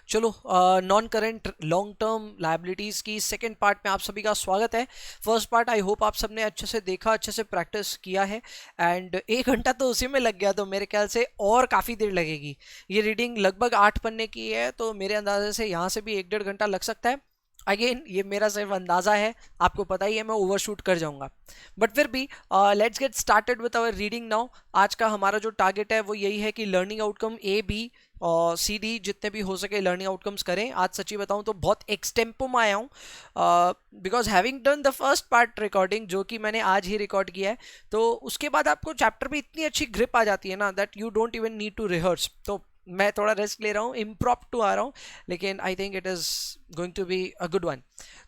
चलो, non current long term liabilities की second part में आप सभी का स्वागत है। फर्स्ट पार्ट आई होप आप सबने अच्छे से देखा, अच्छे से प्रैक्टिस किया है एंड 1 घंटा तो उसी में लग गया, तो मेरे ख्याल से और काफ़ी देर लगेगी। ये रीडिंग लगभग 8 पन्ने की है, तो मेरे अंदाजे से यहाँ से भी 1 डेढ़ घंटा लग सकता है। अगेन ये मेरा सिर्फ अंदाज़ा है, आपको पता ही है मैं ओवरशूट कर जाऊंगा, बट फिर भी let's get started with our reading now. आज का हमारा जो टारगेट है वो यही है कि लर्निंग आउटकम ए बी और सी डी जितने भी हो सके लर्निंग आउटकम्स करें। आज सच्ची बताऊं तो बहुत एक्सटेम्पो में आया हूँ, because having done the first part recording जो कि मैंने आज ही रिकॉर्ड किया है, तो उसके बाद आपको चैप्टर पे इतनी अच्छी ग्रिप आ जाती है ना that you don't even need to rehearse. तो मैं थोड़ा रिस्क ले रहा हूँ, इम्प्रॉम्प्टू आ रहा हूँ, लेकिन I think it is going to be a good one.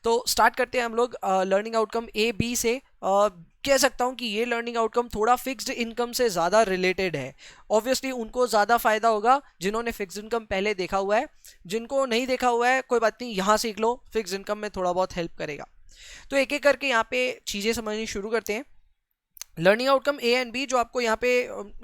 तो स्टार्ट करते हैं हम लोग लर्निंग आउटकम ए बी से। कह सकता हूँ कि ये लर्निंग आउटकम थोड़ा फिक्स्ड इनकम से ज़्यादा रिलेटेड है। ऑब्वियसली उनको ज़्यादा फायदा होगा जिन्होंने फिक्स्ड इनकम पहले देखा हुआ है। जिनको नहीं देखा हुआ है कोई बात नहीं, यहाँ सीख लो, फिक्स्ड इनकम में थोड़ा बहुत हेल्प करेगा। तो एक एक करके यहाँ पे चीज़ें समझनी शुरू करते हैं। Learning outcome A and B जो आपको यहाँ पे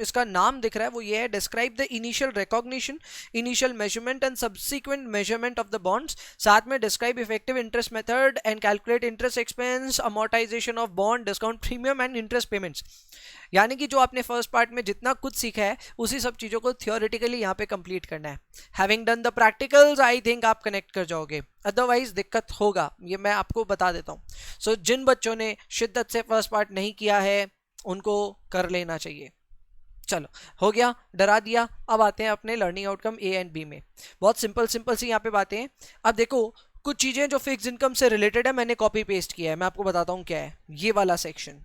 इसका नाम दिख रहा है वो ये है, describe the initial recognition, initial measurement and subsequent measurement of the bonds. साथ में describe effective interest method and calculate interest expense, amortisation of bond, discount premium and interest payments. यानी कि जो आपने फर्स्ट पार्ट में जितना कुछ सीखा है उसी सब चीज़ों को थियोरेटिकली यहाँ पे कंप्लीट करना है। Having done the practicals I think आप कनेक्ट कर जाओगे, अदरवाइज दिक्कत होगा, ये मैं आपको बता देता हूँ। सो जिन बच्चों ने शिद्दत से फर्स्ट पार्ट नहीं किया है उनको कर लेना चाहिए। चलो हो गया, डरा दिया। अब आते हैं अपने learning outcome A and B में। बहुत सिंपल सिंपल सी यहाँ पे बातें हैं। अब देखो कुछ चीज़ें जो फिक्स इनकम से रिलेटेड है मैंने कॉपी पेस्ट किया है, मैं आपको बताता हूँ क्या है ये वाला सेक्शन।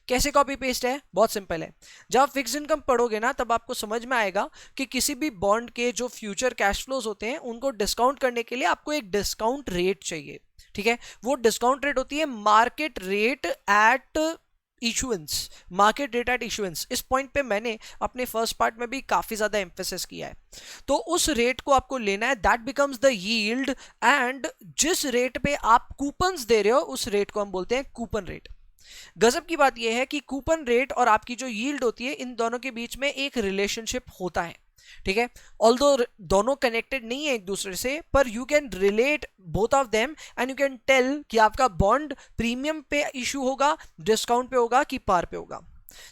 कैसे कॉपी पेस्ट है, बहुत सिंपल है। जब आप फिक्स इनकम पढ़ोगे ना तब आपको समझ में आएगा कि किसी भी बॉन्ड के जो फ्यूचर कैश फ्लोज होते हैं उनको डिस्काउंट करने के लिए आपको एक डिस्काउंट रेट चाहिए। ठीक है, वो डिस्काउंट रेट होती है market rate at issuance, market rate at issuance. इस पॉइंट पे मैंने अपने फर्स्ट पार्ट में भी काफी ज्यादा एम्फेसिस किया है। तो उस रेट को आपको लेना है, that becomes the yield, and जिस रेट पे आप कूपन्स दे रहे हो उस रेट को हम बोलते हैं कूपन रेट। गजब की बात यह है कि कूपन रेट और आपकी जो यील्ड होती है इन दोनों के बीच में एक रिलेशनशिप होता है। ठीक है, ऑल्दो दोनों कनेक्टेड नहीं है एक दूसरे से, पर you can relate both of them and you can tell कि आपका बॉन्ड प्रीमियम पे इशू होगा, डिस्काउंट पे होगा कि पार पे होगा।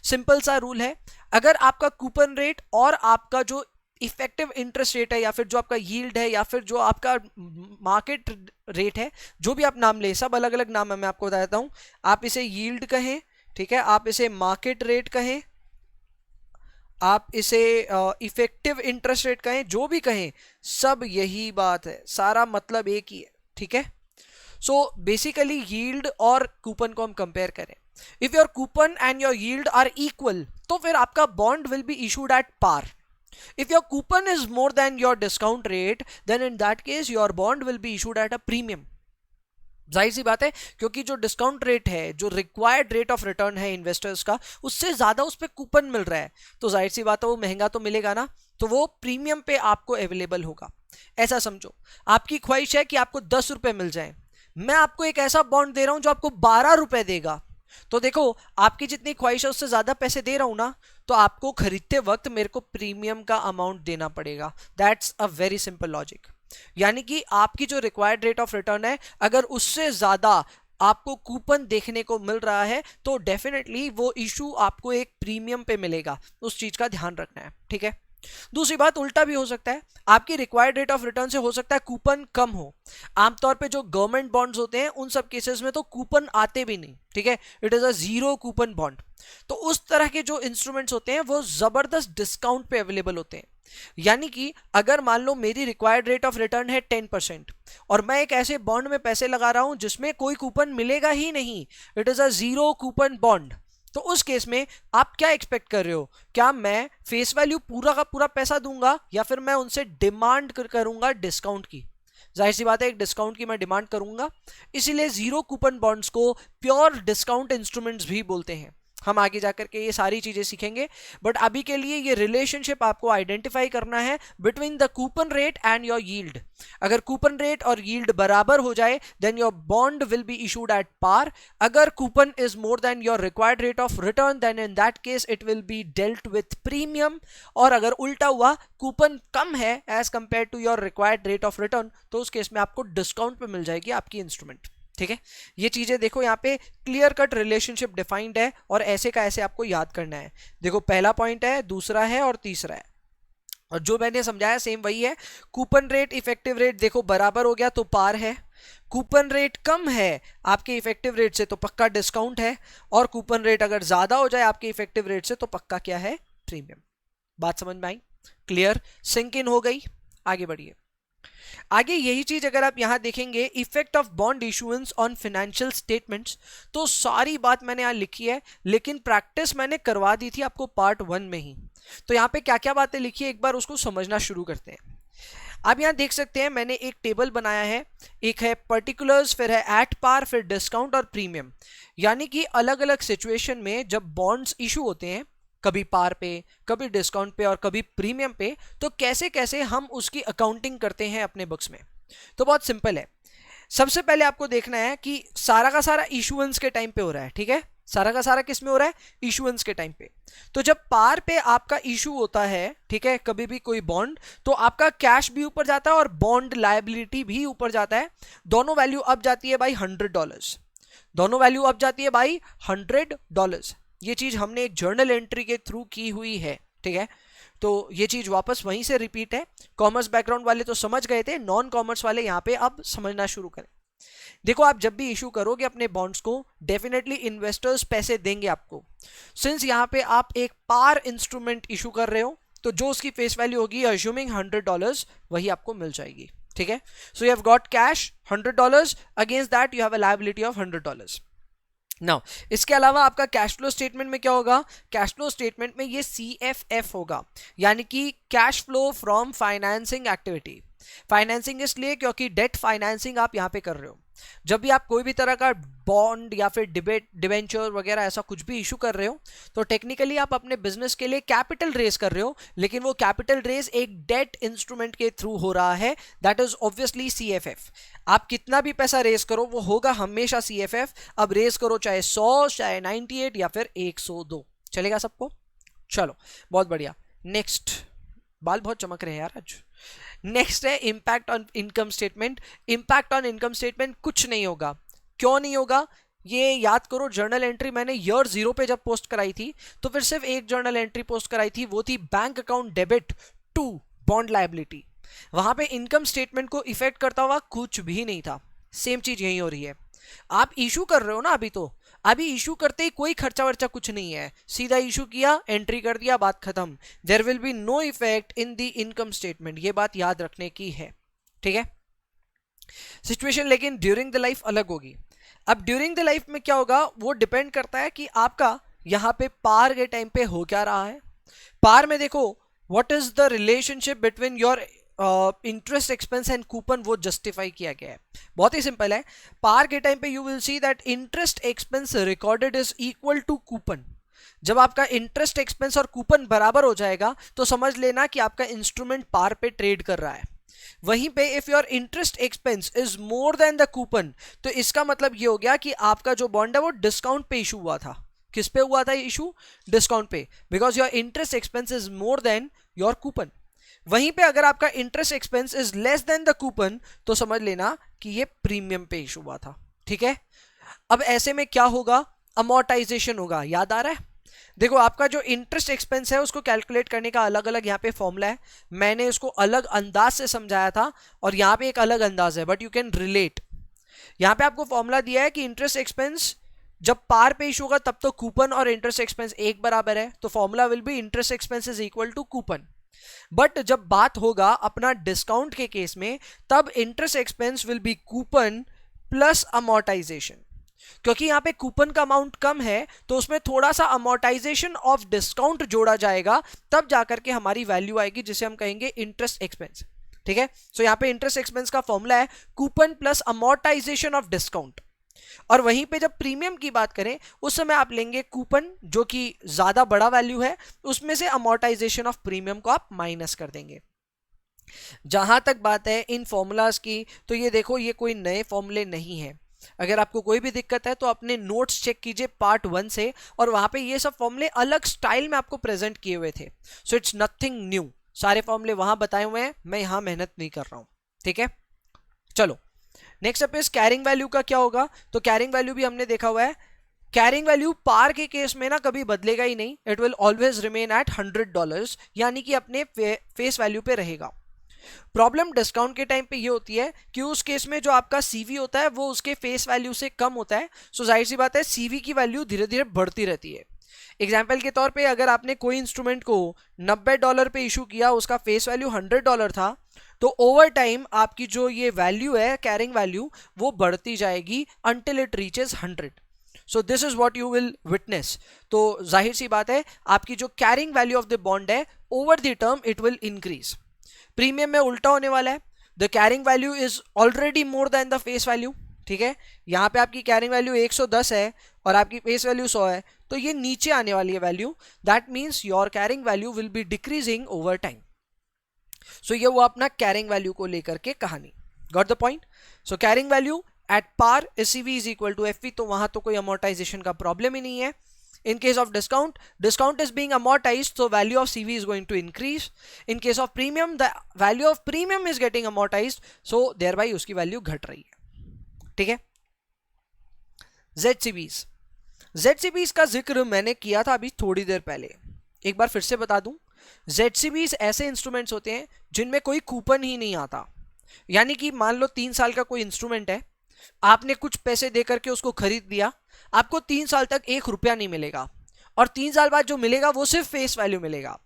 सिंपल सा रूल है, अगर आपका कूपन रेट और आपका जो इफेक्टिव इंटरेस्ट रेट है या फिर जो आपका यील्ड है या फिर जो आपका मार्केट रेट है, जो भी आप नाम ले, सब अलग अलग नाम है, मैं आपको बता देता हूं। आप इसे यील्ड कहें, ठीक है, आप इसे मार्केट रेट कहें, आप इसे इफेक्टिव इंटरेस्ट रेट कहें, जो भी कहें सब यही बात है, सारा मतलब एक ही है। ठीक है, सो बेसिकली यील्ड और कूपन को हम कंपेयर करें, if your coupon and your yield are equal तो फिर आपका bond will be issued at par. If your coupon is more than your discount rate, then in that case your bond will be issued at a premium. जाहिर सी बात है, क्योंकि जो discount rate है, जो रिक्वायर्ड रेट ऑफ रिटर्न है investors का, उससे ज्यादा उस पर कूपन मिल रहा है, तो जाहिर सी बात है वो महंगा तो मिलेगा ना, तो वो प्रीमियम पे आपको अवेलेबल होगा। ऐसा समझो आपकी ख्वाहिश है कि आपको 10 रुपए मिल जाए, मैं आपको एक ऐसा बॉन्ड दे रहा हूं जो आपको 12 रुपए देगा। तो देखो आपकी जितनी ख्वाहिश है उससे ज्यादा पैसे दे रहा हूं ना, तो आपको खरीदते वक्त मेरे को प्रीमियम का अमाउंट देना पड़ेगा। That's a very simple logic. यानी कि आपकी जो रिक्वायर्ड रेट ऑफ रिटर्न है अगर उससे ज्यादा आपको कूपन देखने को मिल रहा है तो डेफिनेटली वो इशू आपको एक प्रीमियम पे मिलेगा, उस चीज का ध्यान रखना है। ठीक है, दूसरी बात उल्टा भी हो सकता है, आपकी रिक्वायर्ड रेट ऑफ रिटर्न से हो सकता है कूपन कम हो। आमतौर पे जो गवर्नमेंट बॉन्ड्स होते हैं उन सब केसेस में तो कूपन आते भी नहीं। ठीक है, it is a zero coupon bond. तो उस तरह के जो इंस्ट्रूमेंट्स होते हैं वो जबरदस्त डिस्काउंट पे अवेलेबल होते हैं। यानी कि अगर मान लो मेरी रिक्वायर्ड रेट ऑफ रिटर्न है 10% और मैं एक ऐसे बॉन्ड में पैसे लगा रहा हूं जिसमें कोई कूपन मिलेगा ही नहीं, it is a zero coupon bond, तो उस केस में आप क्या एक्सपेक्ट कर रहे हो? क्या मैं फेस वैल्यू पूरा का पूरा पैसा दूंगा या फिर मैं उनसे डिमांड करूंगा डिस्काउंट की? जाहिर सी बात है एक डिस्काउंट की मैं डिमांड करूंगा, इसीलिए जीरो कूपन बॉन्ड्स को प्योर डिस्काउंट इंस्ट्रूमेंट्स भी बोलते हैं। हम आगे जाकर के ये सारी चीजें सीखेंगे, बट अभी के लिए ये रिलेशनशिप आपको आइडेंटिफाई करना है between the coupon rate and your yield. अगर कूपन रेट और यील्ड बराबर हो जाए then your bond will be issued at par. अगर coupon is more than your required rate of return then in that case it will be dealt with premium. और अगर उल्टा हुआ, कूपन कम है as compare to your required rate of return, तो उस case में आपको डिस्काउंट पे मिल जाएगी आपकी इंस्ट्रूमेंट। ठीक है, ये चीजें देखो यहाँ पे क्लियर कट रिलेशनशिप डिफाइंड है और ऐसे का ऐसे आपको याद करना है। देखो पहला पॉइंट है, दूसरा है और तीसरा है, और जो मैंने समझाया सेम वही है। कूपन रेट इफेक्टिव रेट देखो बराबर हो गया तो पार है, कूपन रेट कम है आपके इफेक्टिव रेट से तो पक्का डिस्काउंट है, और कूपन रेट अगर ज्यादा हो जाए आपके इफेक्टिव रेट से तो पक्का क्या है, प्रीमियम। बात समझ में आई? क्लियर, सिंक इन हो गई? आगे बढ़िए। आगे यही चीज अगर आप यहां देखेंगे, effect of bond issuance on financial statements, तो सारी बात मैंने यहां लिखी है, लेकिन प्रैक्टिस मैंने करवा दी थी आपको पार्ट 1 में ही। तो यहां पे क्या क्या बातें लिखी है एक बार उसको समझना शुरू करते हैं। आप यहां देख सकते हैं मैंने एक टेबल बनाया है, एक है पर्टिकुलर्स, फिर है एट पार, फिर डिस्काउंट और प्रीमियम। यानी कि अलग अलग सिचुएशन में जब बॉन्ड्स इशू होते हैं, कभी पार पे, कभी डिस्काउंट पे और कभी प्रीमियम पे, तो कैसे कैसे हम उसकी अकाउंटिंग करते हैं अपने बुक्स में। तो बहुत सिंपल है। सबसे पहले आपको देखना है कि सारा का सारा इशुएंस के टाइम पे हो रहा है। ठीक है, सारा का सारा किस में हो रहा है, इशुएंस के टाइम पे। तो जब पार पे आपका इशू होता है, ठीक है, कभी भी कोई बॉन्ड, तो आपका कैश भी ऊपर जाता है और बॉन्ड लायबिलिटी भी ऊपर जाता है। दोनों वैल्यू अप जाती है बाई $100, दोनों वैल्यू अप जाती है बाई $100। ये चीज हमने एक जर्नल एंट्री के थ्रू की हुई है। ठीक है, तो ये चीज वापस वहीं से रिपीट है। कॉमर्स बैकग्राउंड वाले तो समझ गए थे, नॉन कॉमर्स वाले यहाँ पे अब समझना शुरू करें। देखो आप जब भी इशू करोगे अपने बॉन्ड्स को, डेफिनेटली इन्वेस्टर्स पैसे देंगे आपको। सिंस यहाँ पे आप एक पार इंस्ट्रूमेंट इशू कर रहे हो, तो जो उसकी फेस वैल्यू होगी अज्यूमिंग $100, वही आपको मिल जाएगी। ठीक है, so you have got cash $100, against that you have a liability of $100। Now इसके अलावा आपका कैश फ्लो स्टेटमेंट में क्या होगा, कैश फ्लो स्टेटमेंट में ये CFF होगा, यानी कि cash flow from financing activity. Financing इसलिए क्योंकि डेट फाइनेंसिंग आप यहां पे कर रहे हो। जब भी आप कोई भी तरह का बॉन्ड या फिर डिबेंचर वगैरह ऐसा कुछ भी इशू कर रहे हो, तो टेक्निकली आप अपने बिजनेस के लिए कैपिटल रेज कर रहे हो, लेकिन वो कैपिटल रेज एक डेट इंस्ट्रूमेंट के थ्रू हो रहा है, दैट इज ऑब्वियसली CFF। आप कितना भी पैसा रेज करो वो होगा हमेशा CFF। अब रेज करो चाहे 100, चाहे 98 या फिर 102, चलेगा सबको? चलो बहुत बढ़िया। नेक्स्ट, बाल बहुत चमक रहे हैं यार आज। नेक्स्ट है impact on income statement. Impact on income statement कुछ नहीं होगा। क्यों नहीं होगा ये याद करो, जर्नल एंट्री मैंने ईयर 0 पे जब पोस्ट कराई थी तो फिर सिर्फ एक जर्नल एंट्री पोस्ट कराई थी, वो थी bank account debit to bond liability. वहां पे इनकम स्टेटमेंट को इफेक्ट करता हुआ कुछ भी नहीं था। सेम चीज यही हो रही है। आप इशू कर रहे हो ना अभी, तो अभी इशू करते ही कोई खर्चा वर्चा कुछ नहीं है, सीधा इशू किया, एंट्री कर दिया, बात खत्म। There will be no effect in the income statement, ये बात याद रखने की है। ठीक है, सिचुएशन लेकिन ड्यूरिंग द लाइफ अलग होगी। अब ड्यूरिंग द लाइफ में क्या होगा, वो डिपेंड करता है कि आपका यहां पे पार के टाइम पे हो क्या रहा है। पार में देखो what is the relationship between your interest expense and coupon, वो जस्टिफाई किया गया है। बहुत ही सिंपल है, पार के टाइम पे you will see that interest expense recorded is equal to coupon. जब आपका इंटरेस्ट एक्सपेंस और कूपन बराबर हो जाएगा तो समझ लेना कि आपका इंस्ट्रूमेंट पार पे ट्रेड कर रहा है। वहीं पे if your interest expense is more than the coupon, तो इसका मतलब ये हो गया कि आपका जो बॉन्ड है वो डिस्काउंट पे इशू हुआ था। किस पे हुआ था इशू? डिस्काउंट पे, because your interest expense is more than your coupon. वहीं पे अगर आपका interest expense is less than the coupon, तो समझ लेना कि ये प्रीमियम पे इशू हुआ था। ठीक है, अब ऐसे में क्या होगा, अमोर्टाइजेशन होगा। याद आ रहा है? देखो आपका जो इंटरेस्ट एक्सपेंस है उसको कैलकुलेट करने का अलग अलग यहाँ पे फॉर्मूला है। मैंने इसको अलग अंदाज से समझाया था और यहाँ पे एक अलग अंदाज है, बट यू कैन रिलेट। यहाँ पे आपको फॉर्मूला दिया है कि इंटरेस्ट एक्सपेंस जब पार पे इशू होगा तब तो कूपन और इंटरेस्ट एक्सपेंस एक बराबर है, तो formula will be interest expense is equal to coupon. But जब बात होगा अपना डिस्काउंट के केस में, तब interest expense will be coupon plus amortization. क्योंकि यहां पे कूपन का अमाउंट कम है तो उसमें थोड़ा सा अमोर्टाइजेशन ऑफ डिस्काउंट जोड़ा जाएगा, तब जाकर के हमारी वैल्यू आएगी जिसे हम कहेंगे इंटरेस्ट एक्सपेंस। ठीक है, सो यहां पे इंटरेस्ट एक्सपेंस का फॉर्मूला है coupon plus amortisation of discount. और वहीं पे जब प्रीमियम की बात करें उस समय आप लेंगे कूपन जो कि ज्यादा बड़ा वैल्यू है, उसमें से अमोर्टाइजेशन ऑफ प्रीमियम को आप माइनस कर देंगे। जहां तक बात है इन फॉर्मूलाज की, तो ये देखो ये कोई नए फॉर्मूले नहीं है। अगर आपको कोई भी दिक्कत है तो अपने नोट्स चेक कीजिए पार्ट 1 से, और वहां पे ये सब फॉर्मूले अलग स्टाइल में आपको प्रेजेंट किए हुए थे। सो इट्स नथिंग न्यू, सारे फॉर्मूले वहां बताए हुए हैं, मैं यहां मेहनत नहीं कर रहा हूं। ठीक है, चलो next up is carrying value का क्या होगा। तो कैरिंग वैल्यू भी हमने देखा हुआ है। कैरिंग वैल्यू पार के केस में ना कभी बदलेगा ही नहीं, it will always remain at $100, यानी कि अपने फेस वैल्यू पे रहेगा। प्रॉब्लम डिस्काउंट के टाइम पे ये होती है कि उस केस में जो आपका सीवी होता है वो उसके फेस वैल्यू से कम होता है। सो जाहिर सी बात है सीवी की वैल्यू धीरे धीरे बढ़ती रहती है। एग्जाम्पल के तौर पे अगर आपने कोई इंस्ट्रूमेंट को $90 पे इशू किया, उसका फेस वैल्यू $100 था, तो ओवर टाइम आपकी जो ये वैल्यू है कैरिंग वैल्यू वो बढ़ती जाएगी until it reaches 100। So this is what you will witness. तो जाहिर सी बात है आपकी जो carrying value of the bond है over the term it will increase. Premium में उल्टा होने वाला है, the carrying value is already more than the face value. ठीक है, यहाँ पे आपकी कैरिंग वैल्यू 110 है और आपकी फेस वैल्यू 100 है, तो ये नीचे आने वाली है value. That means your carrying value will be decreasing over time. So ये वो अपना कैरिंग वैल्यू को लेकर के कहानी। Got the point. So carrying value at par CV is equal to FV, तो वहां तो कोई अमोर्टाइजेशन का प्रॉब्लम ही नहीं है। In case of discount is being amortized, so value of CV is going to increase. In case of premium, the value of premium is getting amortized, so thereby उसकी value घट रही है। ठीक है, ZCBs का जिक्र मैंने किया था अभी थोड़ी देर पहले, एक बार फिर से बता दूं। ZCBs ऐसे इंस्ट्रूमेंट्स होते हैं जिनमें कोई कूपन ही नहीं आता। यानी कि मान लो 3 साल का कोई इंस्ट्रूमेंट है, आपने कुछ पैसे देकर के उसको खरीद दिया, आपको 3 साल तक 1 रुपया नहीं मिलेगा, और 3 साल बाद जो मिलेगा वो सिर्फ फेस वैल्यू मिलेगा।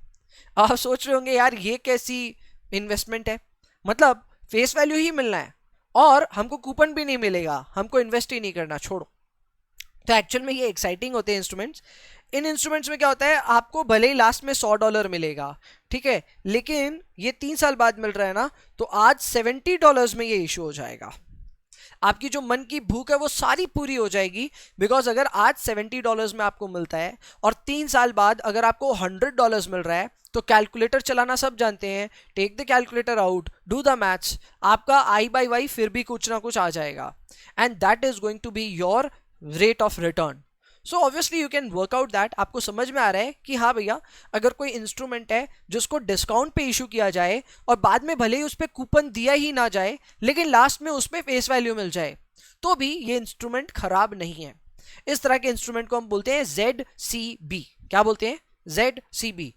आप सोच रहे होंगे यार ये कैसी इन्वेस्टमेंट है, मतलब फेस वैल्यू ही मिलना है और हमको कूपन भी नहीं मिलेगा, हमको इन्वेस्ट ही नहीं करना, छोड़ो। तो एक्चुअल में ये एक्साइटिंग होते हैं इंस्ट्रूमेंट्स। इन इंस्ट्रूमेंट्स में क्या होता है, आपको भले ही लास्ट में $100 मिलेगा, ठीक है, लेकिन ये 3 साल बाद मिल रहा है ना, तो आज $70 में ये इशू हो जाएगा। आपकी जो मन की भूख है वो सारी पूरी हो जाएगी, बिकॉज अगर आज $70 में आपको मिलता है और 3 साल बाद अगर आपको $100 मिल रहा है, तो कैलकुलेटर चलाना सब जानते हैं, take the calculator out, do the maths, आपका I/Y फिर भी कुछ ना कुछ आ जाएगा, and that is going to be your rate of return. So obviously you can work out that. आपको समझ में आ रहा है कि हाँ भैया, अगर कोई इंस्ट्रूमेंट है जिसको डिस्काउंट पे इशू किया जाए और बाद में भले ही उस पर कूपन दिया ही ना जाए, लेकिन लास्ट में उसमें फेस वैल्यू मिल जाए, तो भी ये इंस्ट्रूमेंट खराब नहीं है। इस तरह के इंस्ट्रूमेंट को हम बोलते हैं ZCB। क्या बोलते हैं? ZCB।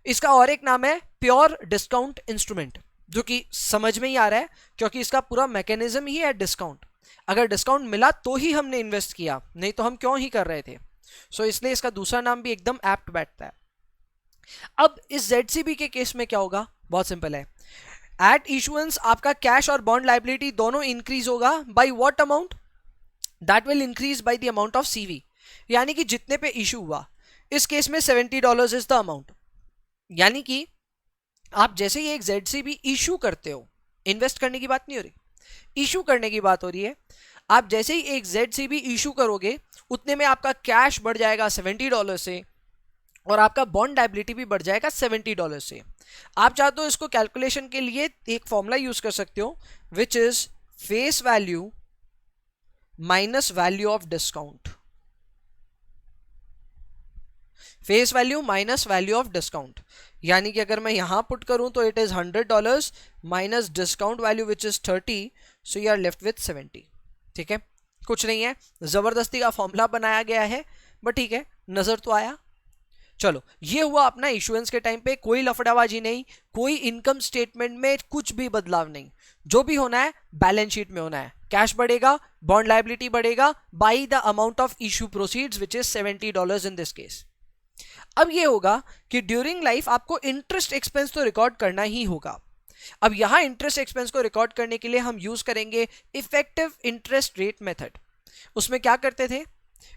इसका और एक नाम है प्योर डिस्काउंट इंस्ट्रूमेंट, जो कि समझ में ही आ रहा है क्योंकि इसका पूरा मैकेनिज्म ही है डिस्काउंट। अगर डिस्काउंट मिला तो ही हमने इन्वेस्ट किया, नहीं तो हम क्यों ही कर रहे थे। सो इसलिए इसका दूसरा नाम भी एकदम एप्ट बैठता है। अब इस ZCB के केस में क्या होगा, बहुत सिंपल है। एट इशुएंस आपका कैश और बॉन्ड लायबिलिटी दोनों इंक्रीज होगा। By what amount? That will increase by the amount of CV, यानी कि जितने पे इशू हुआ। इस केस में $70 इज द अमाउंट, यानी कि आप जैसे ही एक ZCB इशू करते हो, इन्वेस्ट करने की बात नहीं हो रही, इशू करने की बात हो रही है। आप जैसे ही एक ZCB इशू करोगे, उतने में आपका कैश बढ़ जाएगा $70 से और आपका बॉन्ड लायबिलिटी भी बढ़ जाएगा $70 से। आप चाहते हो इसको कैलकुलेशन के लिए एक फॉर्मूला यूज कर सकते हो, which is face value minus value of discount. Face value minus value of discount, यानी कि अगर मैं यहां पुट करूं तो it is $100 minus discount value which is 30, so you are left with 70। ठीक है, कुछ नहीं है, जबरदस्ती का फॉर्मूला बनाया गया है, बट ठीक है, नजर तो आया। चलो, ये हुआ अपना इशुएंस के टाइम पे, कोई लफड़ाबाजी नहीं, कोई इनकम स्टेटमेंट में कुछ भी बदलाव नहीं। जो भी होना है बैलेंस शीट में होना है। कैश बढ़ेगा, बॉन्ड लायबिलिटी बढ़ेगा by the amount of issue proceeds which is $70 in this case. अब ये होगा कि ड्यूरिंग लाइफ आपको इंटरेस्ट एक्सपेंस तो रिकॉर्ड करना ही होगा। अब यहां इंटरेस्ट एक्सपेंस को रिकॉर्ड करने के लिए हम यूज करेंगे इफेक्टिव इंटरेस्ट रेट मेथड। उसमें क्या करते थे,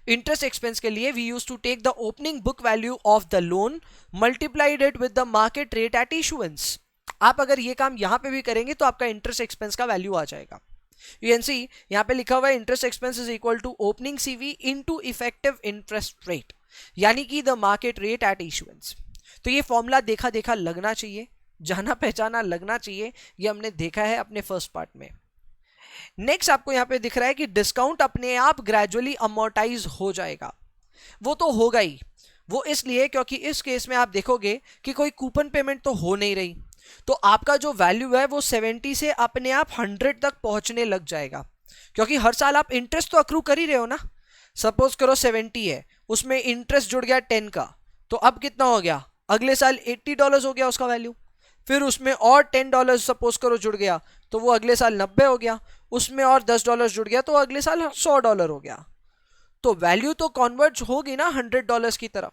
इंटरेस्ट एक्सपेंस के लिए we use to take the opening book value of the loan multiplied it with the market rate at issuance. आप अगर ये काम यहां पे भी करेंगे तो आपका इंटरेस्ट एक्सपेंस का वैल्यू आ जाएगा। यू कैन सी यहाँ पे लिखा हुआ है interest expense is equal to opening CV into effective interest rate, यानी कि the market rate at issuance. तो ये फॉर्मूला देखा देखा लगना चाहिए, जाना पहचाना लगना चाहिए, ये हमने देखा है अपने फर्स्ट पार्ट में। नेक्स्ट आपको यहां पे दिख रहा है कि डिस्काउंट अपने आप ग्रेजुअली अमोर्टाइज हो जाएगा। वो तो होगा ही, वो इसलिए क्योंकि इस केस में आप देखोगे कि कोई कूपन पेमेंट तो हो नहीं रही, तो आपका जो वैल्यू है वो 70 से अपने आप 100 तक पहुंचने लग जाएगा, क्योंकि हर साल आप इंटरेस्ट तो अक्रू कर ही रहे हो ना। सपोज करो 70 है, उसमें इंटरेस्ट जुड़ गया 10 का, तो अब कितना हो गया, अगले साल $80 हो गया उसका वैल्यू। फिर उसमें और $10 सपोज करो जुड़ गया, तो वो अगले साल 90 हो गया। उसमें और $10 जुड़ गया तो अगले साल $100 हो गया। तो वैल्यू तो कन्वर्ज होगी ना $100 की तरफ।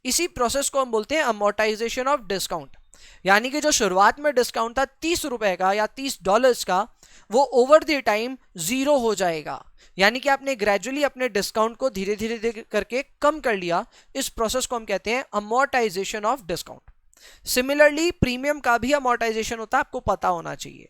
इसी प्रोसेस को हम बोलते हैं अमोर्टाइजेशन ऑफ डिस्काउंट, यानी कि जो शुरुआत में डिस्काउंट था 30 रुपए का या $30 का, वो ओवर द टाइम जीरो हो जाएगा, यानी कि आपने ग्रेजुअली अपने डिस्काउंट को धीरे धीरे करके कम कर लिया। इस प्रोसेस को हम कहते हैं amortisation of discount. Similarly premium का भी अमोर्टाइजेशन होता है, आपको पता होना चाहिए।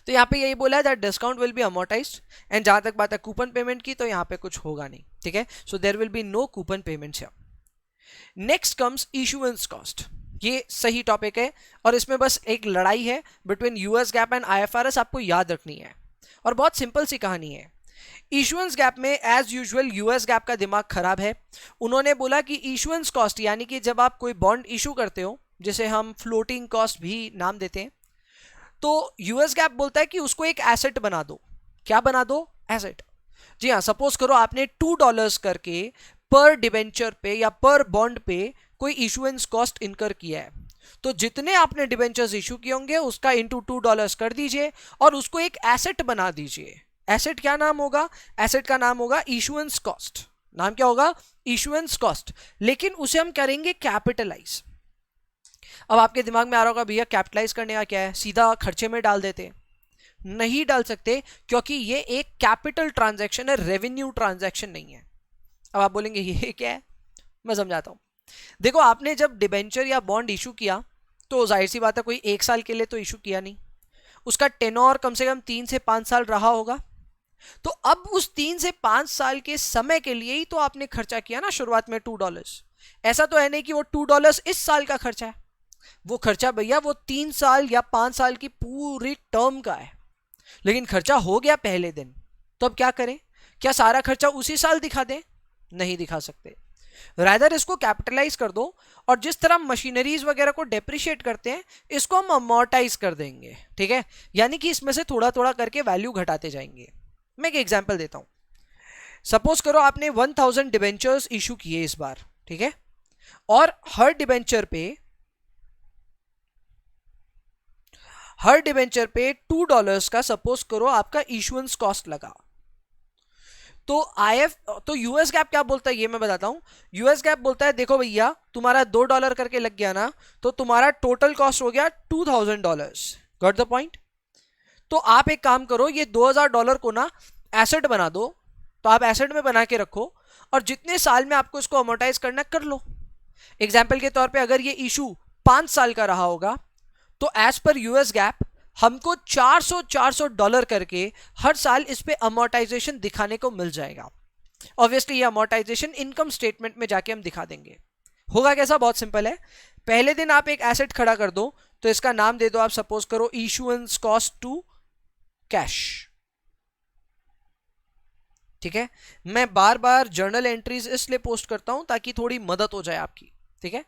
तो यहाँ पे यही बोला है that discount will be amortised, and जहां तक बात है कूपन पेमेंट की, तो यहाँ पे कुछ होगा नहीं, ठीक है। So there will be no coupon payments here. Next comes issuance cost. ये सही टॉपिक है और इसमें बस एक लड़ाई है between US gap and IFRS, आपको याद रखनी है, और बहुत सिंपल सी कहानी है। इशुएंस गैप में एज यूजुअल यूएस गैप का दिमाग खराब है। उन्होंने बोला कि इशुएंस कॉस्ट, यानी कि जब आप कोई बॉन्ड इशू करते हो, जिसे हम फ्लोटिंग कॉस्ट भी नाम देते हैं, तो यूएस गैप बोलता है कि उसको एक एसेट बना दो। क्या बना दो? एसेट। जी हाँ, सपोज करो आपने $2 करके पर डिबेंचर पे या पर बॉन्ड पे कोई इशुएंस कॉस्ट इनकर किया है, तो जितने आपने डिबेंचर्स इशू किए होंगे उसका इंटू $2 कर दीजिए और उसको एक एसेट बना दीजिए। एसेट क्या नाम होगा? एसेट का नाम होगा इशुएंस कॉस्ट। नाम क्या होगा? Issuance cost. लेकिन उसे हम करेंगे कैपिटलाइज। अब आपके दिमाग में आ रहा होगा भैया कैपिटलाइज करने का क्या है, सीधा खर्चे में डाल देते। नहीं डाल सकते, क्योंकि ये एक कैपिटल ट्रांजैक्शन है, रेवेन्यू ट्रांजैक्शन नहीं है। अब आप बोलेंगे ये क्या है, मैं समझाता हूं। देखो, आपने जब डिबेंचर या बॉन्ड इशू किया तो जाहिर सी बात है कोई 1 साल के लिए तो इशू किया नहीं, उसका टेनोर कम से कम 3 से 5 साल रहा होगा। तो अब उस 3 से 5 साल के समय के लिए ही तो आपने खर्चा किया ना शुरुआत में $2। ऐसा तो है नहीं कि वो $2 इस साल का खर्चा है, वो खर्चा भैया वो 3 साल या 5 साल की पूरी टर्म का है। लेकिन खर्चा हो गया पहले दिन, तो अब क्या करें? क्या सारा खर्चा उसी साल दिखा दें? नहीं दिखा सकते। रादर इसको कैपिटलाइज कर दो, और जिस तरह मशीनरीज वगैरह को डेप्रिशिएट करते हैं, इसको हम अमोर्टाइज कर देंगे, ठीक है। यानी कि इसमें से थोड़ा थोड़ा करके वैल्यू घटाते जाएंगे। मैं एक एग्जांपल देता हूं। सपोज करो आपने 1000 डिबेंचर्स इशू किए इस बार, ठीक है, और हर डिबेंचर पे $2 का सपोज करो आपका इशुएंस कॉस्ट लगा। तो यूएस गैप क्या बोलता है ये मैं बताता हूं। यूएस गैप बोलता है देखो भैया, तुम्हारा $2 करके लग गया ना, तो तुम्हारा टोटल कॉस्ट हो गया $2000। Got the point? तो आप एक काम करो, ये $2000 को ना एसेट बना दो। तो आप एसेट में बना के रखो, और जितने साल में आपको इसको अमोर्टाइज करना कर लो। एग्जाम्पल के तौर पे अगर ये इशू 5 साल का रहा होगा, तो एज पर यूएस गैप हमको $400 करके हर साल इस पे अमोर्टाइजेशन दिखाने को मिल जाएगा। ऑब्वियसली ये अमोर्टाइजेशन इनकम स्टेटमेंट में जाके हम दिखा देंगे। होगा कैसा? बहुत सिंपल है। पहले दिन आप एक एसेट खड़ा कर दो, तो इसका नाम दे दो आप, सपोज करो इशुएंस कॉस्ट टू कैश, ठीक है। मैं बार बार जर्नल एंट्रीज इसलिए पोस्ट करता हूं ताकि थोड़ी मदद हो जाए आपकी, ठीक है।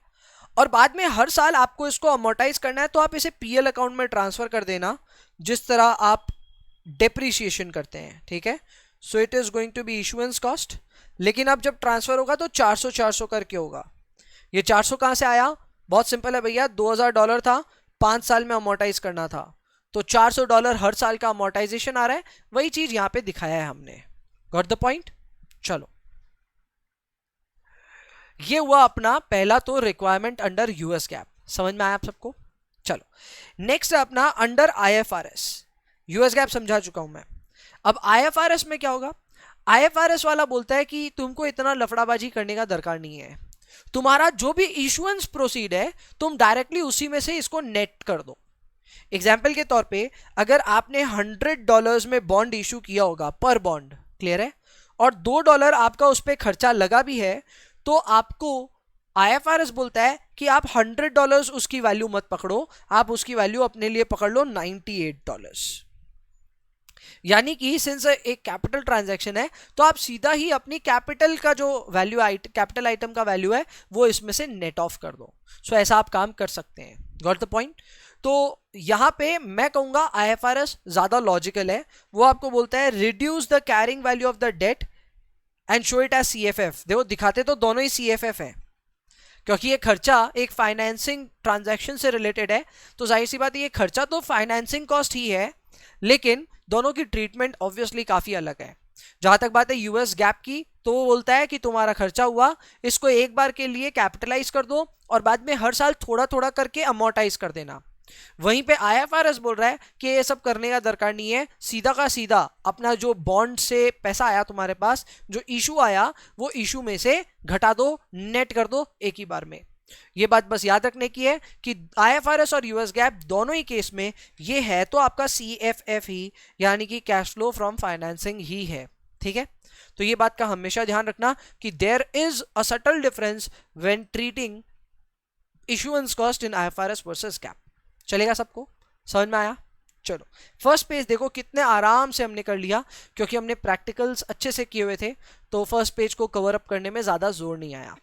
और बाद में हर साल आपको इसको अमोर्टाइज करना है, तो आप इसे पीएल अकाउंट में ट्रांसफर कर देना, जिस तरह आप डेप्रिसिएशन करते हैं, ठीक है। So it is going to be issuance cost. लेकिन अब जब ट्रांसफर होगा तो 400 करके होगा। ये 400 कहां से आया? बहुत सिंपल है भैया, $2000 था, 5 साल में अमोर्टाइज करना था, तो $400 हर साल का अमोर्टाइजेशन आ रहा है। वही चीज यहां पे दिखाया है हमने। Got the point? चलो, ये हुआ अपना पहला तो रिक्वायरमेंट अंडर यूएस गैप। समझ में आया आप सबको? चलो, नेक्स्ट है अपना अंडर आईएफआरएस। यूएस गैप समझा चुका हूं मैं। अब आईएफआरएस में क्या होगा? आईएफआरएस वाला बोलता है कि तुमको इतना लफड़ाबाजी करने का दरकार नहीं है, तुम्हारा जो भी इशुएंस प्रोसीड है तुम डायरेक्टली उसी में से इसको नेट कर दो। एग्जाम्पल के तौर पे अगर आपने $100 में बॉन्ड इशू किया होगा पर बॉन्ड, क्लियर है, और $2 आपका उस पर खर्चा लगा भी है, तो आपको IFRS बोलता है कि आप $100 उसकी वैल्यू मत पकड़ो, आप उसकी वैल्यू अपने लिए पकड़ लो $98। यानी कि सिंस एक कैपिटल ट्रांजैक्शन है तो आप सीधा ही अपनी कैपिटल का जो वैल्यू कैपिटल आइटम का वैल्यू है वो इसमें से नेट ऑफ कर दो। सो ऐसा आप काम कर सकते हैं। Got the point? तो यहां पे मैं कहूंगा IFRS ज्यादा लॉजिकल है। वो आपको बोलता है reduce the carrying value of the debt and show it as CFF। देखो दिखाते तो दोनों ही CFF है, क्योंकि ये खर्चा एक फाइनेंसिंग ट्रांजैक्शन से रिलेटेड है, तो जाहिर सी बात है ये खर्चा तो फाइनेंसिंग कॉस्ट ही है, लेकिन दोनों की ट्रीटमेंट ऑब्वियसली काफी अलग है। जहां तक बात है यूएस गैप की, तो वो बोलता है कि तुम्हारा खर्चा हुआ, इसको एक बार के लिए कैपिटलाइज कर दो और बाद में हर साल थोड़ा थोड़ा करके अमोर्टाइज कर देना। वहीं पे IFRS बोल रहा है कि ये सब करने का दरकार नहीं है, सीधा का सीधा अपना जो बॉन्ड से पैसा आया तुम्हारे पास, जो इशू आया, वो इशू में से घटा दो, नेट कर दो एक ही बार में। ये बात बस याद रखने की है कि IFRS और यूएस गैप दोनों ही केस में ये है तो आपका CFF ही, यानी कि कैश फ्लो फ्रॉम फाइनेंसिंग ही है। ठीक है, तो ये बात का हमेशा ध्यान रखना कि there is a subtle difference when treating issuance cost in IFRS versus GAAP. चलेगा? सबको समझ में आया? चलो फर्स्ट पेज देखो कितने आराम से हमने कर लिया, क्योंकि हमने प्रैक्टिकल्स अच्छे से किए हुए थे, तो फर्स्ट पेज को कवर अप करने में ज्यादा जोर नहीं आया।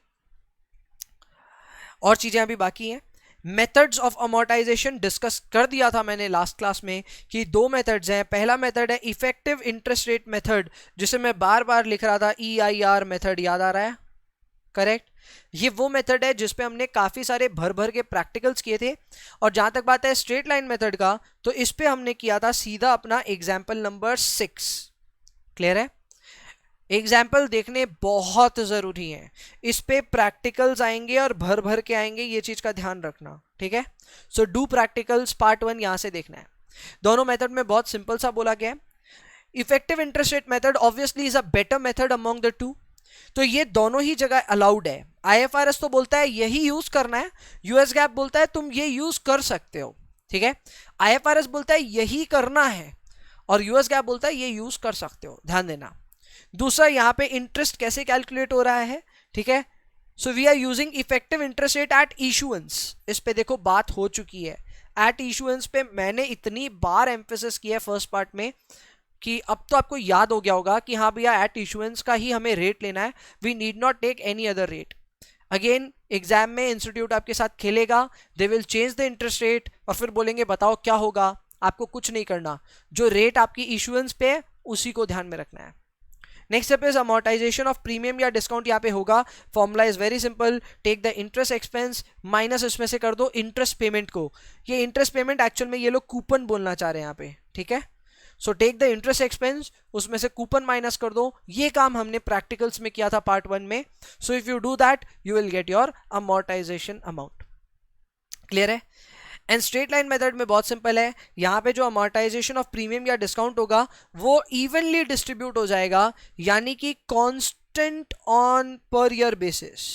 और चीजें अभी बाकी हैं। मेथड्स ऑफ अमोर्टाइजेशन डिस्कस कर दिया था मैंने लास्ट क्लास में कि दो मेथड्स हैं। पहला मेथड है इफेक्टिव इंटरेस्ट रेट मेथड, जिसे मैं बार बार लिख रहा था EIR मेथड, याद आ रहा है? करेक्ट। ये वो मेथड है जिसपे हमने काफी सारे भर भर के प्रैक्टिकल्स किए थे। और जहां तक बात है स्ट्रेट लाइन मेथड का, तो इस पे हमने किया था सीधा अपना एग्जाम्पल नंबर 6। क्लियर है? एग्जाम्पल देखने बहुत जरूरी है, इस पे प्रैक्टिकल्स आएंगे और भर भर के आएंगे, ये चीज का ध्यान रखना। ठीक है, सो डू प्रैक्टिकल्स पार्ट 1 यहां से देखना है। दोनों मेथड में बहुत सिंपल सा बोला गया है। Effective interest rate method obviously is a better method among the two, तो ये दोनों ही जगह अलाउड है। IFRS तो बोलता है यही यूज करना है, यूएस गैप बोलता है तुम ये यूज कर सकते हो। ठीक है, IFRS बोलता है यही करना है और यूएस गैप बोलता है ये यूज कर सकते हो, ध्यान देना। दूसरा, यहां पे इंटरेस्ट कैसे कैलकुलेट हो रहा है? ठीक है, so we are using effective interest rate at issuance. इस पे देखो बात हो चुकी है, एट इशुएंस पे मैंने इतनी बार एम्फेसिस किया है फर्स्ट पार्ट में कि अब तो आपको याद हो गया होगा कि हाँ भैया एट इशुएंस का ही हमें रेट लेना है, we need not take any other rate. Again exam में इंस्टीट्यूट आपके साथ खेलेगा, they will change the interest rate और फिर बोलेंगे बताओ क्या होगा। आपको कुछ नहीं करना, जो रेट आपकी इशुएंस पे है उसी को ध्यान में रखना है। Next step is amortization of premium या डिस्काउंट। यहाँ पे होगा, formula is very simple, take the interest expense minus इसमें से कर दो इंटरेस्ट पेमेंट को। ये इंटरेस्ट पेमेंट एक्चुअल में ये लोग कूपन बोलना चाह रहे हैं यहाँ पे। ठीक है, so take the interest expense, उसमें से कूपन माइनस कर दो। ये काम हमने प्रैक्टिकल्स में किया था पार्ट 1 में। So if you do that you will get your amortisation amount. Clear है? एंड स्ट्रेट लाइन मेथड में बहुत सिंपल है, यहां पे जो अमोर्टाइजेशन ऑफ प्रीमियम या डिस्काउंट होगा वो इवनली डिस्ट्रीब्यूट हो जाएगा, यानी कि constant on per year basis.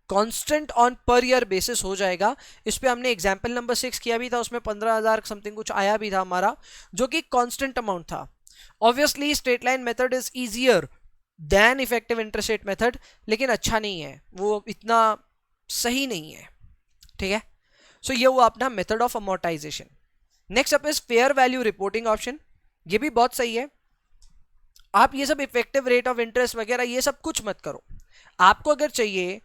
Constant on per year basis हो जाएगा। इस पे हमने एग्जाम्पल नंबर 6 किया भी था, उसमें 15,000 समथिंग कुछ आया भी था हमारा, जो कि कांस्टेंट अमाउंट था। Obviously straight line method is easier than effective interest rate method, लेकिन अच्छा नहीं है, वो इतना सही नहीं है। ठीक है, सो ये हुआ अपना method of amortisation. Next up is fair value reporting option. ये भी बहुत सही है। आप ये सब इफेक्टिव रेट ऑफ इंटरेस्ट वगैरह ये सब कुछ मत करो। आपको अगर चाहिए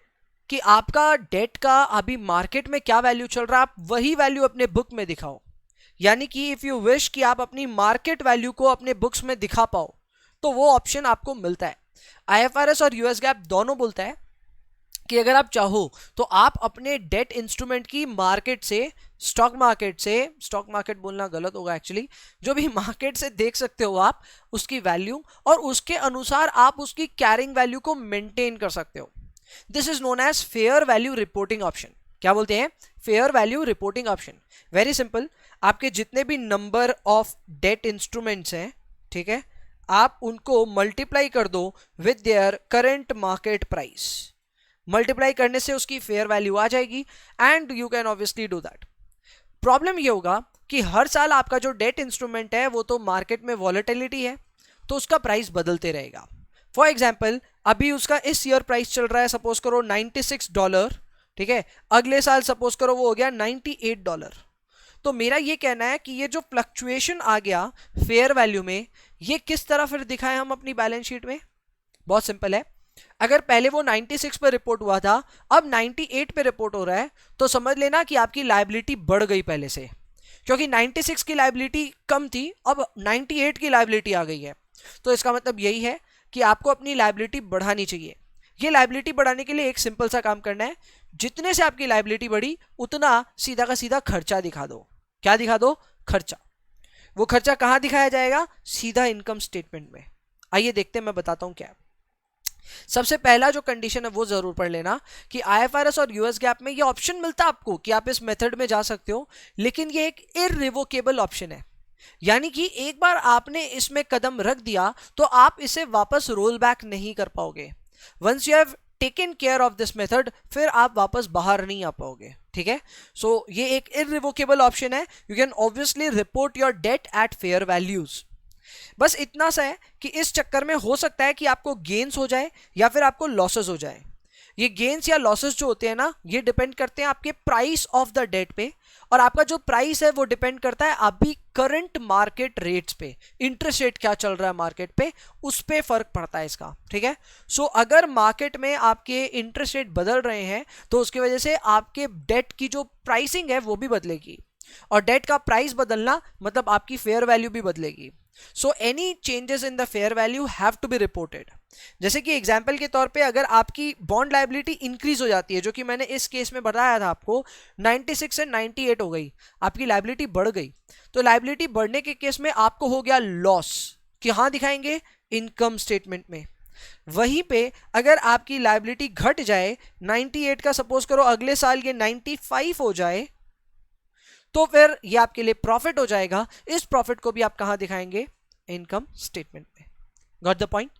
कि आपका डेट का अभी मार्केट में क्या वैल्यू चल रहा है, आप वही वैल्यू अपने बुक में दिखाओ। यानी कि इफ यू विश कि आप अपनी मार्केट वैल्यू को अपने बुक्स में दिखा पाओ, तो वो ऑप्शन आपको मिलता है। IFRS और यूएस गैप दोनों बोलता है कि अगर आप चाहो तो आप अपने डेट इंस्ट्रूमेंट की मार्केट से, स्टॉक मार्केट बोलना गलत होगा एक्चुअली, जो भी मार्केट से देख सकते हो आप उसकी वैल्यू, और उसके अनुसार आप उसकी कैरिंग वैल्यू को मेंटेन कर सकते हो। This is known as fair value reporting option. क्या बोलते हैं? Fair value reporting option. Very simple, आपके जितने भी नंबर ऑफ डेट इंस्ट्रूमेंट्स हैं, ठीक है, आप उनको मल्टीप्लाई कर दो with their current market price. Multiply करने से उसकी फेयर वैल्यू आ जाएगी and you can obviously do that. Problem ये होगा कि हर साल आपका जो डेट इंस्ट्रूमेंट है वो तो मार्केट में वॉलेटिलिटी है, तो उसका प्राइस बदलते रहेगा। फॉर एग्जाम्पल अभी उसका इस ईयर प्राइस चल रहा है सपोज करो $96, ठीक है, अगले साल सपोज करो वो हो गया $98। तो मेरा ये कहना है कि ये जो फ्लक्चुएशन आ गया फेयर वैल्यू में, ये किस तरह फिर दिखाएं हम अपनी बैलेंस शीट में? बहुत सिंपल है, अगर पहले वो 96 पे रिपोर्ट हुआ था, अब 98 पे रिपोर्ट हो रहा है, तो समझ लेना कि आपकी लायबिलिटी बढ़ गई पहले से, क्योंकि 96 की लायबिलिटी कम थी, अब 98 की लायबिलिटी आ गई है। तो इसका मतलब यही है कि आपको अपनी लायबिलिटी बढ़ानी चाहिए। ये लायबिलिटी बढ़ाने के लिए एक सिंपल सा काम करना है, जितने से आपकी लायबिलिटी बढ़ी उतना सीधा का सीधा खर्चा दिखा दो। क्या दिखा दो? खर्चा। वो खर्चा कहां दिखाया जाएगा? सीधा इनकम स्टेटमेंट में। आइए देखते हैं, मैं बताता हूं क्या। सबसे पहला जो कंडीशन है वो जरूर पढ़ लेना कि आईएफआरएस और यूएस गैप में ये ऑप्शन मिलता है आपको कि आप इस मेथड में जा सकते हो, लेकिन ये एक इररिवोकेबल ऑप्शन है, यानी कि एक बार आपने इसमें कदम रख दिया तो आप इसे वापस रोल बैक नहीं कर पाओगे। Once you have taken care of this method, फिर आप वापस बाहर नहीं आ पाओगे, ठीक है। सो ये एक इररिवोकेबल ऑप्शन है। You can obviously report your debt at fair values. बस इतना सा है कि इस चक्कर में हो सकता है कि आपको गेन्स हो जाए या फिर आपको लॉसेस हो जाए। ये गेन्स या लॉसेस जो होते हैं ना, ये डिपेंड करते हैं आपके प्राइस ऑफ द डेट पे, और आपका जो प्राइस है वो डिपेंड करता है अभी करंट मार्केट रेट्स पे। इंटरेस्ट रेट क्या चल रहा है मार्केट पे, उस पे फर्क पड़ता है इसका, ठीक है। सो अगर मार्केट में आपके इंटरेस्ट रेट बदल रहे हैं तो उसकी वजह से आपके डेट की जो प्राइसिंग है वो भी बदलेगी, और डेट का प्राइस बदलना मतलब आपकी फेयर वैल्यू भी बदलेगी। So any changes in the fair value have to be reported. जैसे कि एग्जांपल के तौर पे अगर आपकी बॉन्ड लायबिलिटी इंक्रीज हो जाती है, जो कि मैंने इस केस में बताया था आपको, 96 से 98 हो गई, आपकी लायबिलिटी बढ़ गई, तो लायबिलिटी बढ़ने के केस में आपको हो गया लॉस, कहां दिखाएंगे? इनकम स्टेटमेंट में। वहीं पे अगर आपकी लायबिलिटी घट जाए, 98 का सपोज करो अगले साल ये 95 हो जाए, तो फिर ये आपके लिए प्रॉफिट हो जाएगा। इस प्रॉफिट को भी आप कहां दिखाएंगे? इनकम स्टेटमेंट में। Got the point?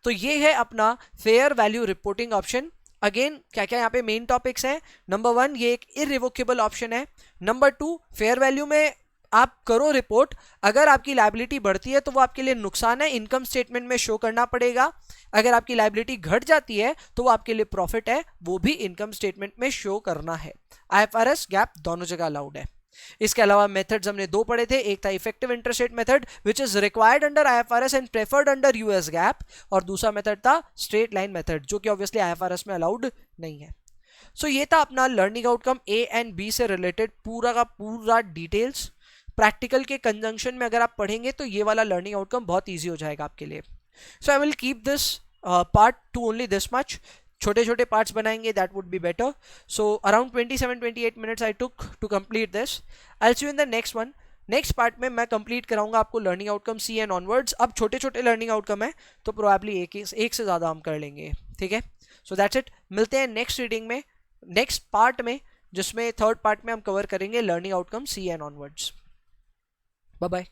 तो ये है अपना fair value reporting option. Again क्या क्या यहाँ पे मेन टॉपिक्स हैं? नंबर 1, ये एक इररिवोकेबल ऑप्शन है। नंबर 2, फेयर वैल्यू में आप करो रिपोर्ट, अगर आपकी लायबिलिटी बढ़ती है तो वो आपके लिए नुकसान है, इनकम स्टेटमेंट में शो करना पड़ेगा। अगर आपकी लायबिलिटी घट जाती है तो वो आपके लिए प्रॉफिट है, वो भी इनकम स्टेटमेंट में शो करना है। आईएफआरएस गैप दोनों जगह अलाउड है। इसके अलावा मेथड्स हमने 2 पढ़े थे, एक था effective interest rate method which is required under IFRS and preferred under US gap, और दूसरा मेथड था स्ट्रेट लाइन मेथड, जो कि ऑब्वियसली आईएफआरएस में अलाउड नहीं है। सो ये था अपना learning outcome A and B से रिलेटेड पूरा का पूरा डिटेल्स। प्रैक्टिकल के कंजंक्शन में अगर आप पढ़ेंगे तो ये वाला लर्निंग आउटकम बहुत ईजी हो जाएगा आपके लिए। So I will keep this part to only this much. छोटे छोटे पार्ट्स बनाएंगे, that would be better. So around 27-28 minutes I took to complete this. I will see you in the next one. Next part में मैं complete कराऊंगा आपको learning outcome C and onwards. अब छोटे छोटे लर्निंग आउटकम है तो प्रोबेबली एक से ज़्यादा हम कर लेंगे, ठीक है। So that's it. मिलते हैं नेक्स्ट रीडिंग में, नेक्स्ट पार्ट में, जिसमें थर्ड पार्ट में हम कवर करेंगे learning outcome C and onwards. Bye bye.